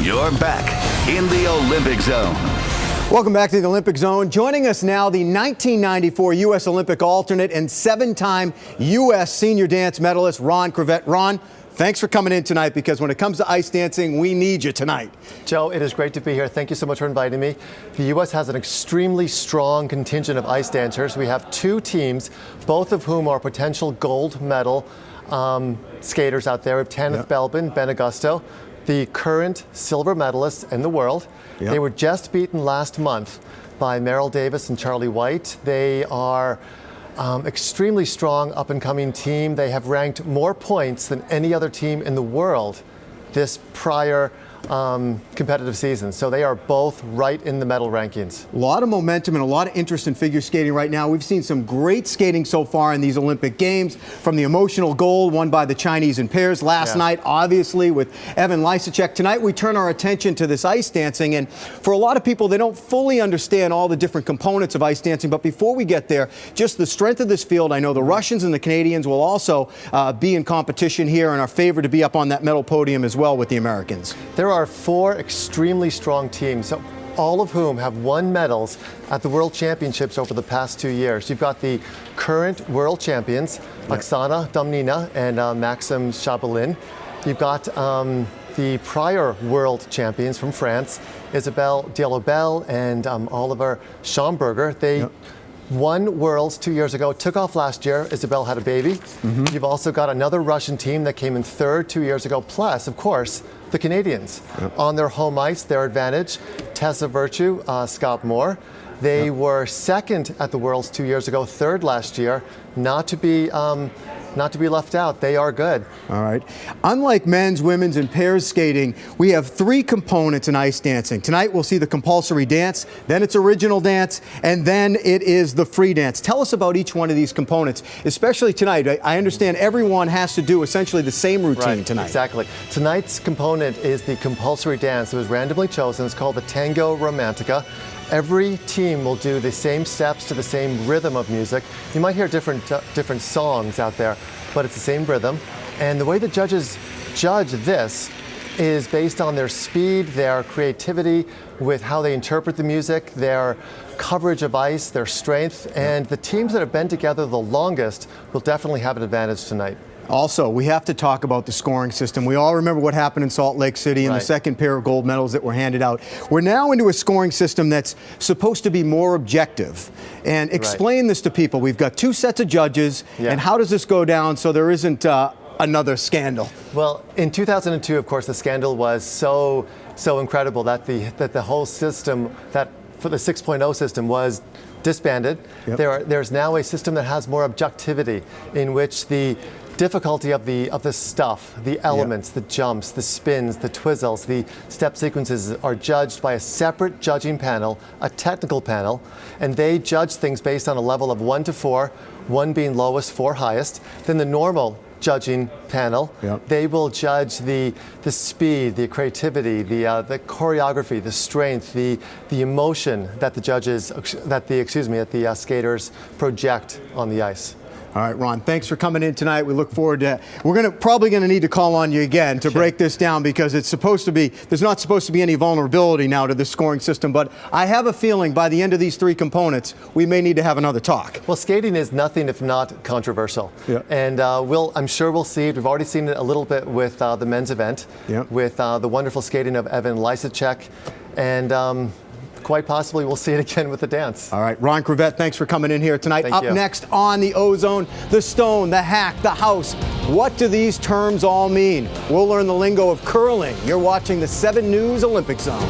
You're back in the Olympic Zone. Welcome back to the Olympic Zone. Joining us now, the 1994 U.S. Olympic alternate and 7-time U.S. senior dance medalist, Ron Kravette. Ron, thanks for coming in tonight, because when it comes to ice dancing, we need you tonight. Joe, it is great to be here. Thank you so much for inviting me. The U.S. has an extremely strong contingent of ice dancers. We have two teams, both of whom are potential gold medal skaters out there. Tanith Belbin, Ben Augusto, the current silver medalists in the world. They were just beaten last month by Merrill Davis and Charlie White. They are extremely strong up-and-coming team. They have ranked more points than any other team in the world this prior competitive season. So they are both right in the medal rankings. A lot of momentum and a lot of interest in figure skating right now. We've seen some great skating so far in these Olympic Games, from the emotional gold won by the Chinese in pairs last night, obviously, with Evan Lysacek. Tonight we turn our attention to this ice dancing, and for a lot of people, they don't fully understand all the different components of ice dancing. But before we get there, just the strength of this field. I know the Russians and the Canadians will also be in competition here and are favored to be up on that medal podium as well with the Americans. There are four extremely strong teams, all of whom have won medals at the World Championships over the past 2 years. You've got the current world champions, Oksana Domnina and Maxim Chabalin. You've got the prior world champions from France, Isabelle Diallo-Bell and Oliver Schomburger. They won Worlds 2 years ago, took off last year. Isabelle had a baby. You've also got another Russian team that came in third 2 years ago, plus, of course, the Canadians. On their home ice, their advantage, Tessa Virtue, Scott Moore. They were second at the Worlds 2 years ago, third last year. Not to be left out. They are good. All right. Unlike men's, women's, and pairs skating, we have three components in ice dancing. Tonight we'll see the compulsory dance, then it's original dance, and then it is the free dance. Tell us about each one of these components, especially tonight. I understand everyone has to do essentially the same routine tonight. Exactly. Tonight's component is the compulsory dance. It was randomly chosen. It's called the Tango Romantica. Every team will do the same steps to the same rhythm of music. You might hear different songs out there, but it's the same rhythm. And the way the judges judge this is based on their speed, their creativity with how they interpret the music, their coverage of ice, their strength, and the teams that have been together the longest will definitely have an advantage tonight. Also, we have to talk about the scoring system. We all remember what happened in Salt Lake City and the second pair of gold medals that were handed out. We're now into a scoring system that's supposed to be more objective. And explain this to people. We've got two sets of judges, and how does this go down so there isn't another scandal? Well, in 2002, of course, the scandal was so incredible that the whole system, that for the 6.0 system, was disbanded. There's now a system that has more objectivity, in which the difficulty of the stuff, the elements, the jumps, the spins, the twizzles, the step sequences are judged by a separate judging panel, a technical panel, and they judge things based on a level of 1 to 4, 1 being lowest, 4 highest. Then the normal judging panel, they will judge the speed, the creativity, the choreography, the strength, the emotion that the skaters project on the ice. All right, Ron, thanks for coming in tonight. We look forward to, we're probably going to need to call on you again to break this down, because it's supposed to be, there's not supposed to be any vulnerability now to the scoring system, but I have a feeling by the end of these three components, we may need to have another talk. Well, skating is nothing if not controversial. And I'm sure we'll see it. We've already seen it a little bit with the men's event, with the wonderful skating of Evan Lysacek, and quite possibly we'll see it again with the dance. All right, Ron Kravette, thanks for coming in here tonight. Up next on the Ozone, the stone, the hack, the house. What do these terms all mean? We'll learn the lingo of curling. You're watching the 7 News Olympic Zone.